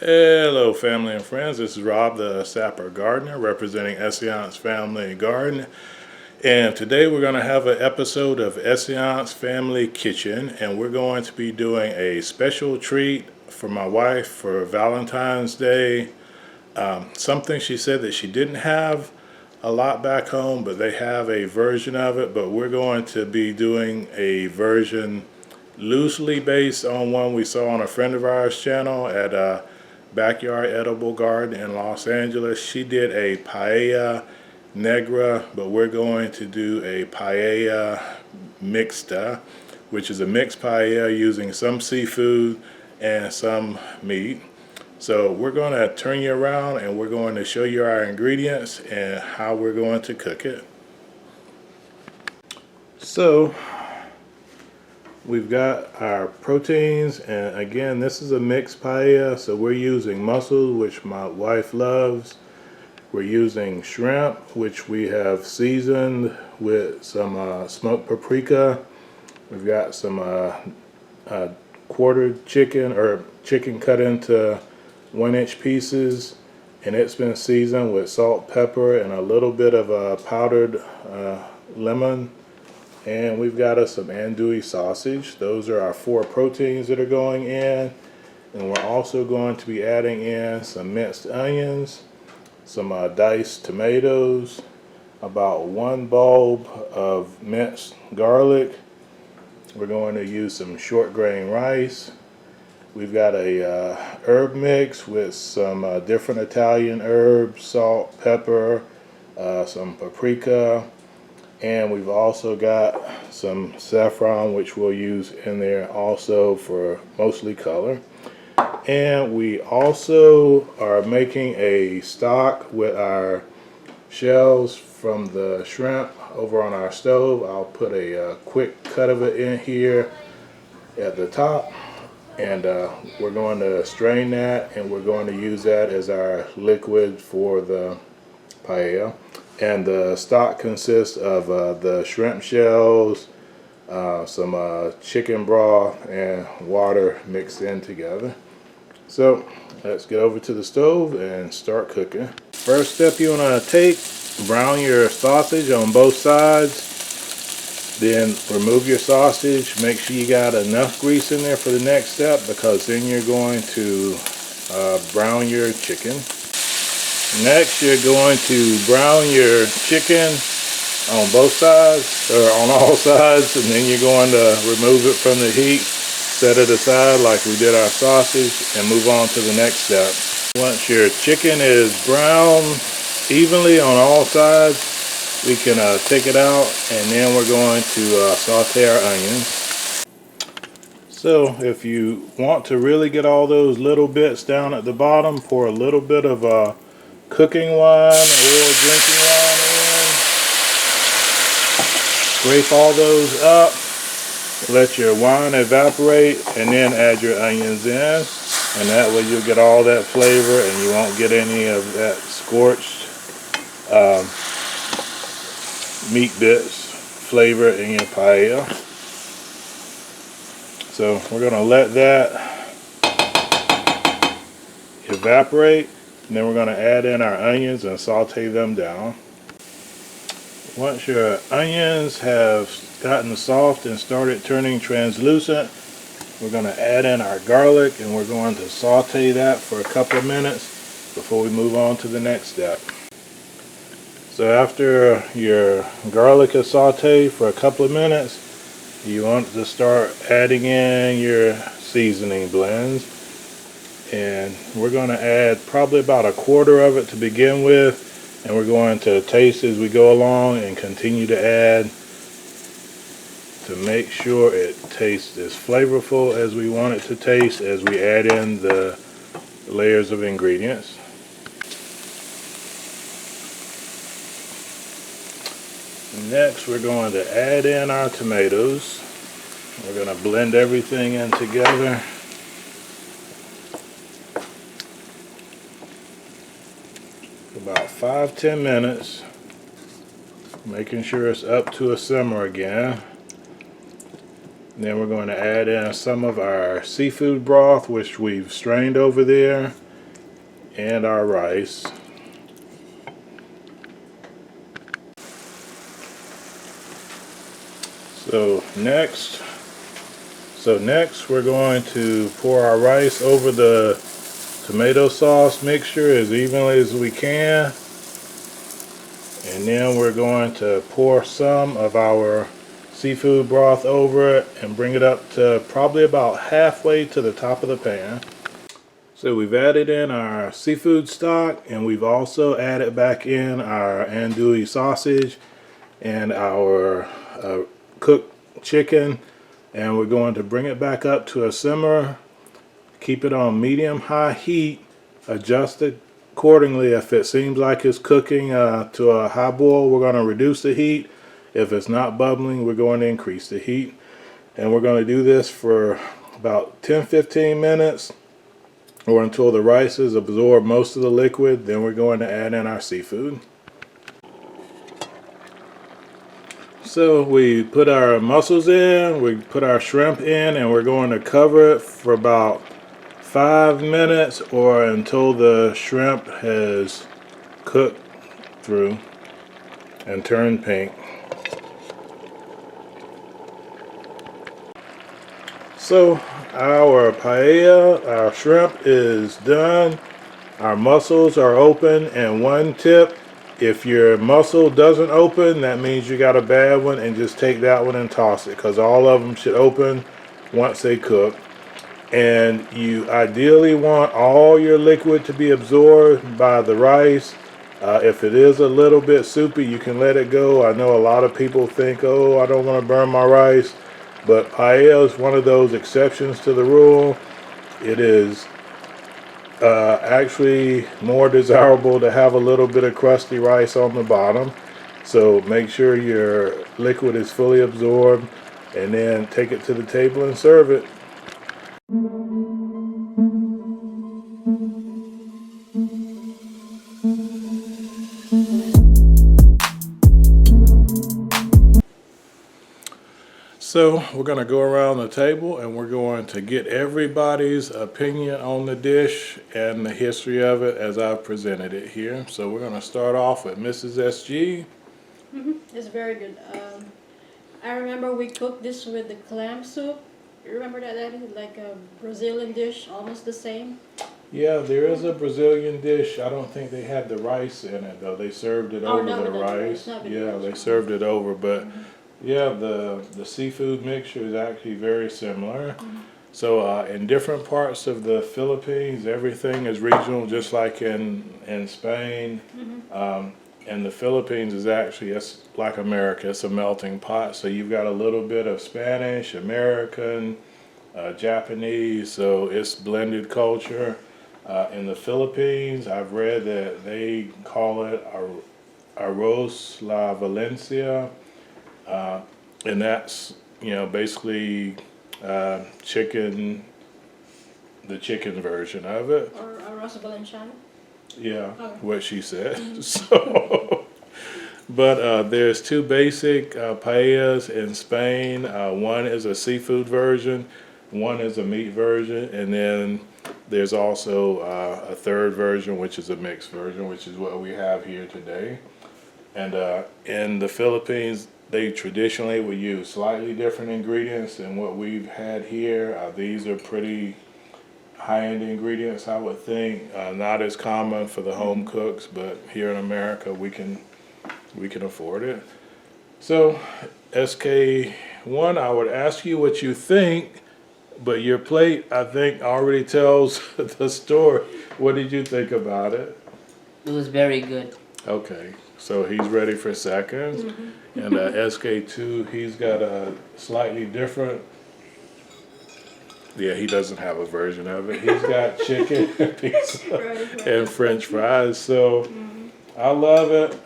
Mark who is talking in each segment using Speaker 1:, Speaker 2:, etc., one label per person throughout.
Speaker 1: Hello family and friends, this is Rob the Sapper Gardener representing Essayons Family Garden, and today we're going to have an episode of Essayons Family Kitchen, and we're going to be doing a special treat for my wife for Valentine's Day. Something she said that she didn't have a lot back home, but they have a version of it, but we're going to be doing a version loosely based on one we saw on a friend of ours channel at Backyard Edible Garden in Los Angeles. She did a Paella Negra, but we're going to do a Paella Mixta, which is a mixed paella using some seafood and some meat. So we're going to turn you around and we're going to show you our ingredients and how we're going to cook it. So we've got our proteins, and again, this is a mixed paella, so we're using mussels, which my wife loves. We're using shrimp, which we have seasoned with some smoked paprika. We've got some quartered chicken, or chicken cut into 1-inch pieces, and it's been seasoned with salt, pepper, and a little bit of powdered lemon. And we've got us some andouille sausage. Those are our 4 proteins that are going in. And we're also going to be adding in some minced onions, some diced tomatoes, about 1 bulb of minced garlic. We're going to use some short grain rice. We've got a herb mix with some different Italian herbs, salt, pepper, some paprika. And we've also got some saffron, which we'll use in there also for mostly color. And we also are making a stock with our shells from the shrimp over on our stove. I'll put a quick cut of it in here at the top. And we're going to strain that, and we're going to use that as our liquid for the paella. And the stock consists of the shrimp shells, some chicken broth, and water mixed in together. So let's get over to the stove and start cooking. First step you want to take, brown your sausage on both sides. Then remove your sausage. Make sure you got enough grease in there for the next step, because then you're going to brown your chicken. Next, you're going to brown your chicken on both sides, or on all sides, and then you're going to remove it from the heat, set it aside like we did our sausage, and move on to the next step. Once your chicken is browned evenly on all sides, we can take it out, and then we're going to saute our onions. So if you want to really get all those little bits down at the bottom, pour a little bit of cooking wine or drinking wine in. Scrape all those up. Let your wine evaporate, and then add your onions in. And that way you'll get all that flavor, and you won't get any of that scorched meat bits flavor in your paella. So we're going to let that evaporate. And then we're going to add in our onions and saute them down. Once your onions have gotten soft and started turning translucent, we're going to add in our garlic, and we're going to saute that for a couple of minutes before we move on to the next step. So after your garlic is sauteed for a couple of minutes, you want to start adding in your seasoning blends. And we're going to add probably about 1/4 of it to begin with, and we're going to taste as we go along and continue to add to make sure it tastes as flavorful as we want it to taste as we add in the layers of ingredients. Next, we're going to add in our tomatoes. We're going to blend everything in together. About 5-10 minutes, making sure it's up to a simmer again. And then we're going to add in some of our seafood broth, which we've strained over there. and our rice. So next we're going to pour our rice over the tomato sauce mixture as evenly as we can. And then we're going to pour some of our seafood broth over it and bring it up to probably about halfway to the top of the pan. So we've added in our seafood stock, and we've also added back in our andouille sausage and our cooked chicken, and we're going to bring it back up to a simmer. Keep it on medium-high heat. Adjust it accordingly. If it seems like it's cooking to a high boil, we're going to reduce the heat. If it's not bubbling, we're going to increase the heat. And we're going to do this for about 10-15 minutes, or until the rice has absorbed most of the liquid. Then we're going to add in our seafood. So we put our mussels in, we put our shrimp in, and we're going to cover it for about 5 minutes or until the shrimp has cooked through and turned pink. So our paella, our shrimp is done. Our mussels are open, and one tip: if your mussel doesn't open, that means you got a bad one, and just take that one and toss it, because all of them should open once they cook. And you ideally want all your liquid to be absorbed by the rice. If it is a little bit soupy, you can let it go. I know a lot of people think, oh, I don't want to burn my rice, but paella is one of those exceptions to the rule. It is actually more desirable to have a little bit of crusty rice on the bottom. So make sure your liquid is fully absorbed, and then take it to the table and serve it. So we're going to go around the table and we're going to get everybody's opinion on the dish and the history of it as I've presented it here. So we're going to start off with Mrs. SG.
Speaker 2: It's very good. I remember we cooked this with the clam soup. You remember that, Daddy? Like a Brazilian dish, almost the same.
Speaker 1: Yeah, there is a Brazilian dish. I don't think they had the rice in it though. They served it over the rice. Yeah, they served it over, but yeah, the seafood mixture is actually very similar. So in different parts of the Philippines, everything is regional, just like in Spain. And the Philippines is actually, it's like America, it's a melting pot. So you've got a little bit of Spanish, American, Japanese, so it's blended culture. In the Philippines, I've read that they call it Arroz la Valencia, and that's, basically chicken, the chicken version of it.
Speaker 2: Or Arroz Valenciana.
Speaker 1: Yeah,
Speaker 2: Okay.
Speaker 1: what she said. So, but there's two basic paellas in Spain. One is a seafood version, one is a meat version, and then there's also a third version, which is a mixed version, which is what we have here today. And in the Philippines, they traditionally would use slightly different ingredients than what we've had here. These are pretty high-end ingredients, I would think. Not as common for the home cooks, but here in America, we can afford it. So, SK1, I would ask you what you think, but your plate, I think, already tells the story. What did you think about it?
Speaker 3: It was very good.
Speaker 1: Okay, so he's ready for seconds. And SK2, he's got a slightly different. Yeah, he doesn't have a version of it. He's got chicken, pizza, and French fries. So I love it.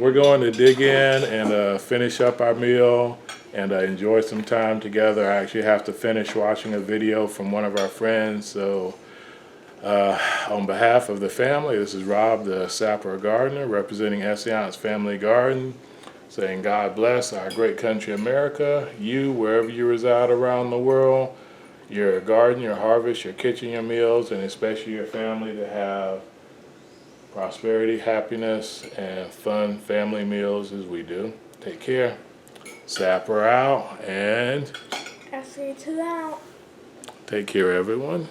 Speaker 1: We're going to dig in and finish up our meal and enjoy some time together. I actually have to finish watching a video from one of our friends. So on behalf of the family, this is Rob, the Sapper gardener, representing Essayons Family Garden, saying God bless our great country America, you, wherever you reside around the world, your garden, your harvest, your kitchen, your meals, and especially your family to have prosperity, happiness, and fun family meals as we do. Take care. Sapper out, and
Speaker 4: Essayons out.
Speaker 1: take care, everyone.